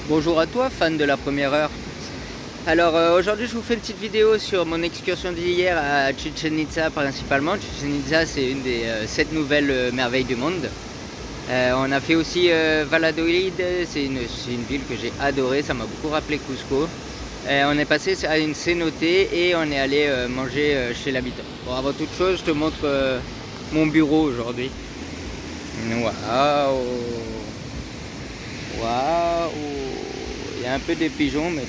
Bonjour à toi, fan de la première heure. Alors aujourd'hui je vous fais une petite vidéo sur mon excursion d'hier à Chichén Itzá principalement. Chichén Itzá c'est une des 7 nouvelles merveilles du monde. On a fait aussi Valladolid, c'est une ville que j'ai adorée, ça m'a beaucoup rappelé Cusco. On est passé à une cénote et on est allé manger chez l'habitant. Bon, avant toute chose, je te montre mon bureau aujourd'hui. Waouh! Waouh! Il y a un peu des pigeons, mais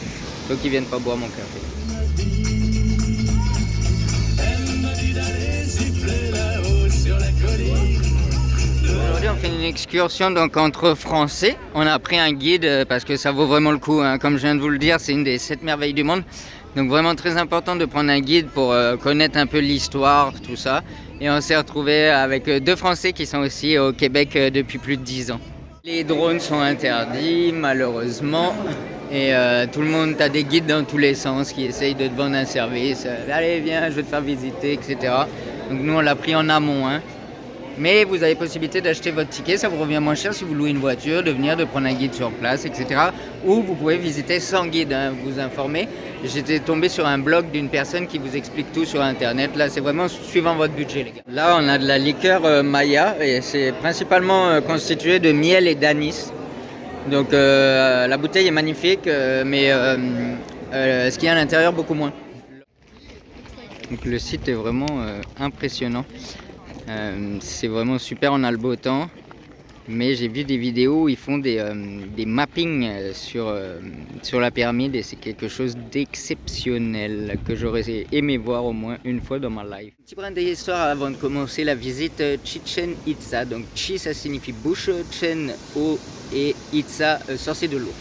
faut qu'ils viennent pas boire mon café. Aujourd'hui, on fait une excursion donc entre Français. On a pris un guide parce que ça vaut vraiment le coup, hein. Comme je viens de vous le dire, c'est une des 7 merveilles du monde. Donc vraiment très important de prendre un guide pour connaître un peu l'histoire, tout ça. Et on s'est retrouvé avec 2 Français qui sont aussi au Québec depuis plus de 10 ans. Les drones sont interdits malheureusement. Et tout le monde, t'as des guides dans tous les sens qui essayent de te vendre un service. Allez viens, je vais te faire visiter, etc. Donc nous on l'a pris en amont, hein. Mais vous avez possibilité d'acheter votre ticket, ça vous revient moins cher si vous louez une voiture, de venir, de prendre un guide sur place, etc. Ou vous pouvez visiter sans guide, hein, vous informer. J'étais tombé sur un blog d'une personne qui vous explique tout sur internet. Là c'est vraiment suivant votre budget les gars. Là on a de la liqueur Maya et c'est principalement constitué de miel et d'anis. Donc la bouteille est magnifique, mais ce qu'il y a à l'intérieur beaucoup moins. Donc le site est vraiment impressionnant. C'est vraiment super, on a le beau temps. Mais j'ai vu des vidéos où ils font des mappings sur la pyramide et c'est quelque chose d'exceptionnel que j'aurais aimé voir au moins une fois dans ma life. Petit brin d'histoire avant de commencer la visite. Chichén Itzá, donc Chi ça signifie bouche, Chen eau et Itzá sorcier de l'eau.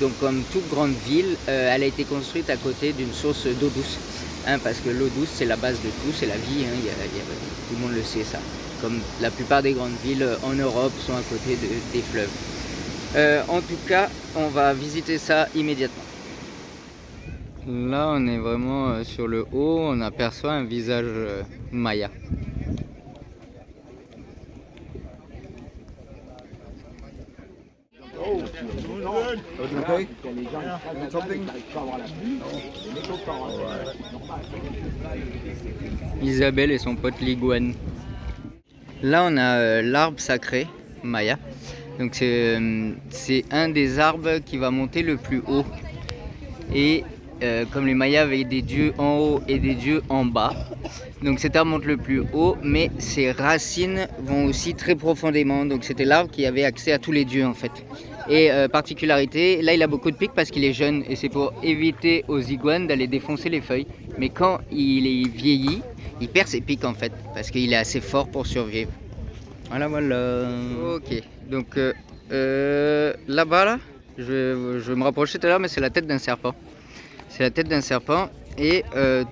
Donc comme toute grande ville, elle a été construite à côté d'une source d'eau douce. Hein, parce que l'eau douce c'est la base de tout, c'est la vie, hein, tout le monde le sait ça. Comme la plupart des grandes villes en Europe sont à côté des fleuves. En tout cas, on va visiter ça immédiatement. Là, on est vraiment sur le haut, on aperçoit un visage maya. Isabelle et son pote l'iguane. Là on a l'arbre sacré Maya. Donc c'est un des arbres qui va monter le plus haut. Et comme les Mayas avaient des dieux en haut et des dieux en bas, donc cet arbre monte le plus haut, mais ses racines vont aussi très profondément. Donc c'était l'arbre qui avait accès à tous les dieux en fait. Et particularité, là il a beaucoup de pics parce qu'il est jeune et c'est pour éviter aux iguanes d'aller défoncer les feuilles. Mais quand il est vieilli, il perd ses pics en fait parce qu'il est assez fort pour survivre. Voilà. Ok, donc là-bas là, je vais me rapprocher tout à l'heure, mais c'est la tête d'un serpent. C'est la tête d'un serpent et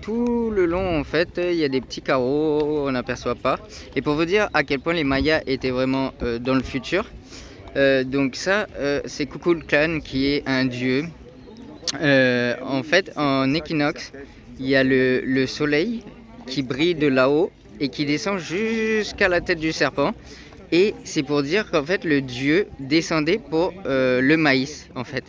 tout le long en fait il y a des petits carreaux, on n'aperçoit pas. Et pour vous dire à quel point les Mayas étaient vraiment dans le futur, donc ça c'est Kukulcán qui est un dieu. En fait en équinoxe il y a le soleil qui brille de là-haut et qui descend jusqu'à la tête du serpent. Et c'est pour dire qu'en fait le dieu descendait pour le maïs en fait.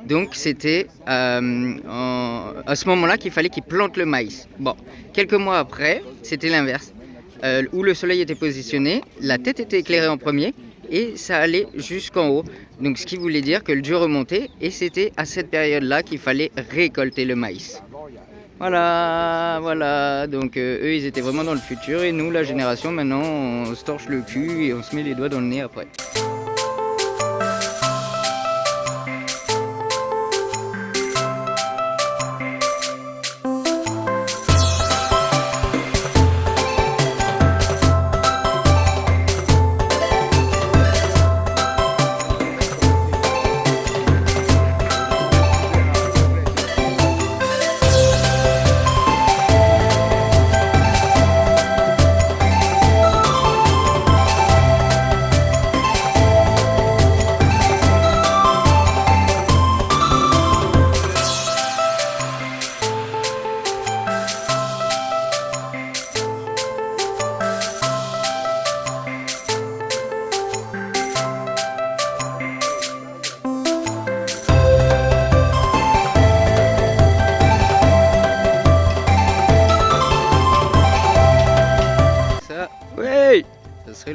Donc c'était à ce moment-là qu'il fallait qu'il plante le maïs. Bon, quelques mois après, c'était l'inverse. Où le soleil était positionné, la tête était éclairée en premier et ça allait jusqu'en haut. Donc ce qui voulait dire que le dieu remontait et c'était à cette période-là qu'il fallait récolter le maïs. Voilà, donc eux ils étaient vraiment dans le futur et nous la génération maintenant on se torche le cul et on se met les doigts dans le nez après.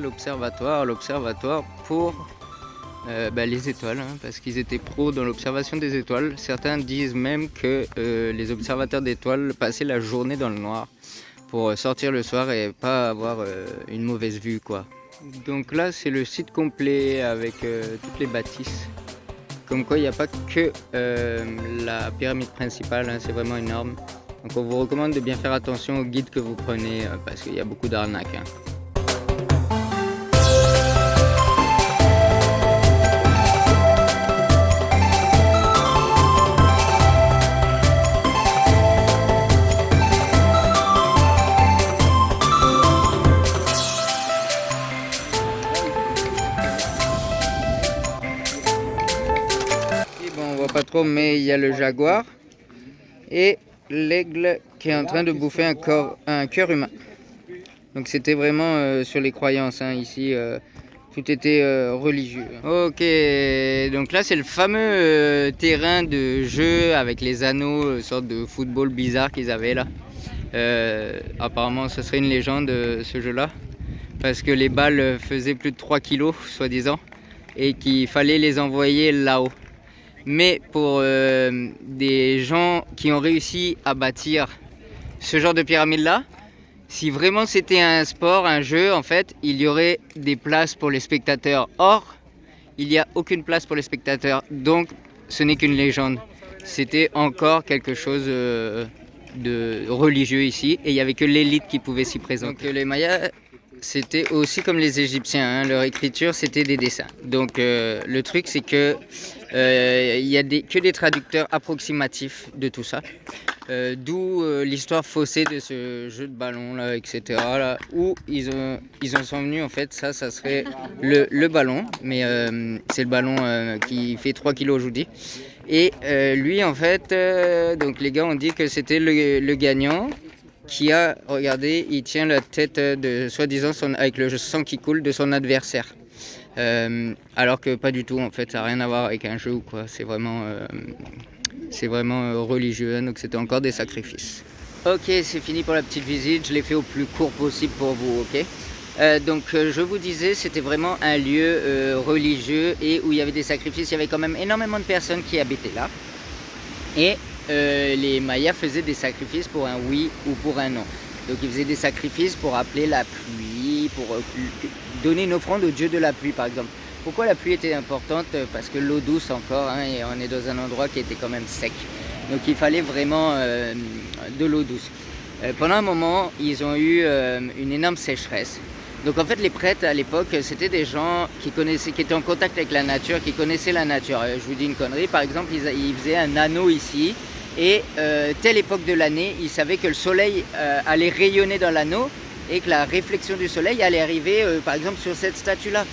l'observatoire. L'observatoire pour les étoiles, hein, parce qu'ils étaient pros dans l'observation des étoiles. Certains disent même que les observateurs d'étoiles passaient la journée dans le noir pour sortir le soir et pas avoir une mauvaise vue, quoi. Donc là, c'est le site complet avec toutes les bâtisses. Comme quoi, il n'y a pas que la pyramide principale, hein, c'est vraiment énorme. Donc on vous recommande de bien faire attention au guide que vous prenez parce qu'il y a beaucoup d'arnaques, hein. On voit pas trop, mais il y a le jaguar et l'aigle qui est en train de bouffer un cœur humain. Donc c'était vraiment sur les croyances, hein, ici tout était religieux. Ok, donc là c'est le fameux terrain de jeu avec les anneaux, sorte de football bizarre qu'ils avaient là. Apparemment ce serait une légende ce jeu là, parce que les balles faisaient plus de 3 kilos soi-disant et qu'il fallait les envoyer là-haut. Mais pour des gens qui ont réussi à bâtir ce genre de pyramide-là, si vraiment c'était un sport, un jeu, en fait, il y aurait des places pour les spectateurs. Or, il n'y a aucune place pour les spectateurs, donc ce n'est qu'une légende. C'était encore quelque chose de religieux ici, et il n'y avait que l'élite qui pouvait s'y présenter. Donc les Mayas, c'était aussi comme les Égyptiens, hein, leur écriture c'était des dessins. Donc le truc c'est que il n'y a que des traducteurs approximatifs de tout ça. D'où l'histoire faussée de ce jeu de ballon là, etc. Là, où ils en sont venus en fait, ça serait le ballon, mais c'est le ballon qui fait 3 kilos, je vous dis. Et lui en fait, donc les gars ont dit que c'était le gagnant qui a, regardez, il tient la tête de soi-disant avec le sang qui coule de son adversaire. Alors que pas du tout en fait, ça n'a rien à voir avec un jeu ou quoi, c'est vraiment religieux, hein, donc c'était encore des sacrifices. Ok, c'est fini pour la petite visite, je l'ai fait au plus court possible pour vous, ok. Donc je vous disais, c'était vraiment un lieu religieux et où il y avait des sacrifices, il y avait quand même énormément de personnes qui habitaient là. Et les Mayas faisaient des sacrifices pour un oui ou pour un non. Donc ils faisaient des sacrifices pour appeler la pluie, pour donner une offrande au dieu de la pluie par exemple. Pourquoi la pluie était importante? Parce que l'eau douce encore, hein, et on est dans un endroit qui était quand même sec. Donc il fallait vraiment de l'eau douce. Pendant un moment, ils ont eu une énorme sécheresse. Donc en fait les prêtres à l'époque, c'était des gens qui étaient en contact avec la nature, qui connaissaient la nature. Je vous dis une connerie, par exemple ils faisaient un anneau ici et telle époque de l'année, ils savaient que le soleil allait rayonner dans l'anneau et que la réflexion du soleil allait arriver par exemple sur cette statue-là.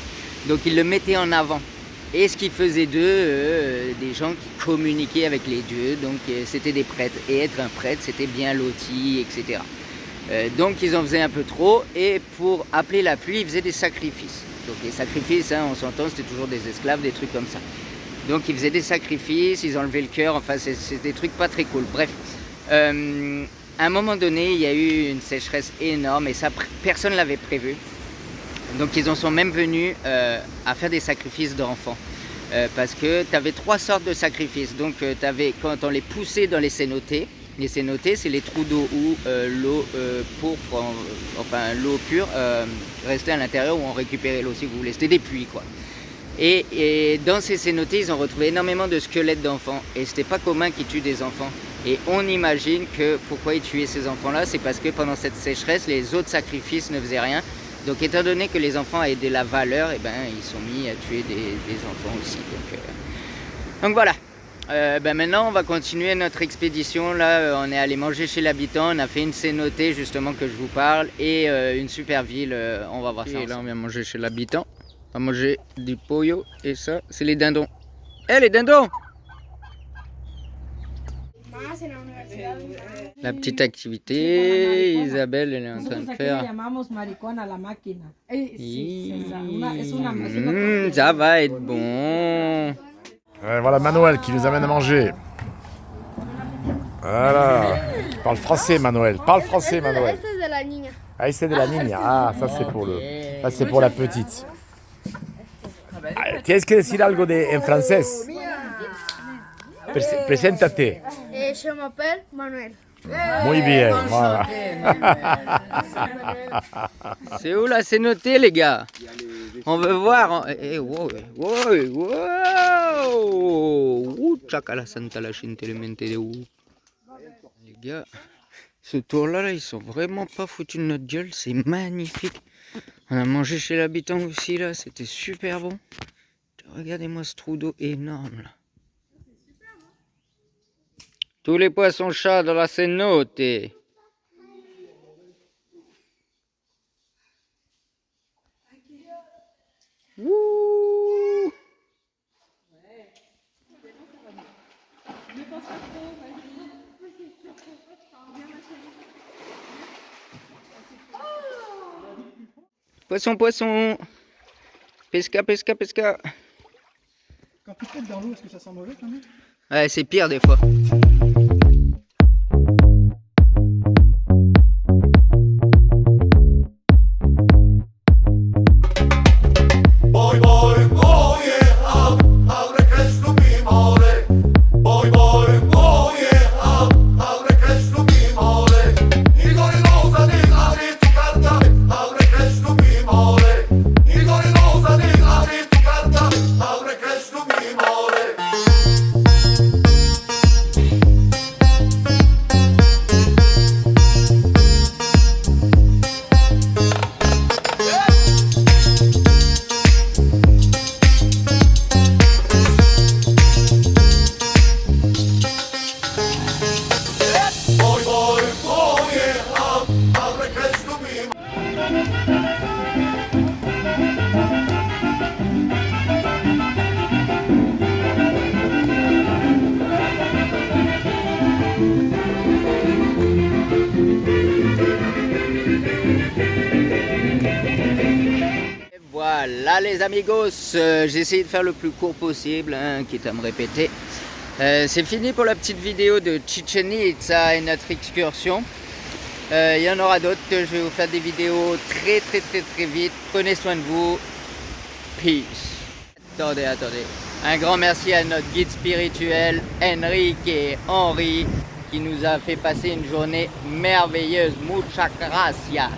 Donc ils le mettaient en avant. Et ce qui faisait d'eux des gens qui communiquaient avec les dieux, donc c'était des prêtres. Et être un prêtre, c'était bien loti, etc. Donc ils en faisaient un peu trop, et pour appeler la pluie, ils faisaient des sacrifices. Donc les sacrifices, hein, on s'entend, c'était toujours des esclaves, des trucs comme ça. Donc ils faisaient des sacrifices, ils enlevaient le cœur, enfin c'est des trucs pas très cool. Bref, à un moment donné, il y a eu une sécheresse énorme, et ça, personne ne l'avait prévu. Donc ils en sont même venus à faire des sacrifices d'enfants. Parce que tu avais 3 sortes de sacrifices. Donc quand on les poussait dans les cénotés, c'est les trous d'eau où l'eau pourpre, enfin l'eau pure restait à l'intérieur, où on récupérait l'eau si vous voulez. C'était des puits quoi. Et dans ces cénotés, ils ont retrouvé énormément de squelettes d'enfants. Et c'était pas commun qu'ils tuent des enfants. Et on imagine que pourquoi ils tuaient ces enfants-là, c'est parce que pendant cette sécheresse, les autres sacrifices ne faisaient rien. Donc étant donné que les enfants avaient de la valeur, eh ben, ils sont mis à tuer des enfants aussi. Donc voilà. Maintenant on va continuer notre expédition. Là on est allé manger chez l'habitant, on a fait une cénotée justement que je vous parle, et une super ville, on va voir ça. Et là on vient manger chez l'habitant, on va manger du pollo, et ça c'est les dindons. Les dindons! La petite activité, Isabelle elle est en train de faire. Ça va être bon. Voilà Manuel qui nous amène à manger. Voilà. Parle français Manuel. Parle français Manuel. Ah, c'est de la niña. Ah, ça c'est pour le. Ça, c'est pour la petite. Tienes que decir algo en francés. Preséntate. Je m'appelle Manuel. Muy bien, voilà. C'est où là? C'est noté, les gars. On veut voir. Wow, wow, wow. Chacala Santa la gente le mente de où. Les gars, ce tour-là, là, ils sont vraiment pas foutus de notre gueule. C'est magnifique. On a mangé chez l'habitant aussi, là. C'était super bon. Regardez-moi ce trou d'eau énorme, là. Tous les poissons chats dans la cenote. Wouh. Poisson, poisson. Pesca, pesca, pesca. Quand tu pètes dans l'eau, est-ce que ça sent mauvais quand même? Ouais, c'est pire des fois. Voilà les amigos, j'ai essayé de faire le plus court possible, hein, quitte à me répéter. C'est fini pour la petite vidéo de Chichen Itza et notre excursion. Il y en aura d'autres, je vais vous faire des vidéos très vite. Prenez soin de vous. Peace. Attendez. Un grand merci à notre guide spirituel, Enrique et Henri, qui nous a fait passer une journée merveilleuse. Muchas gracias.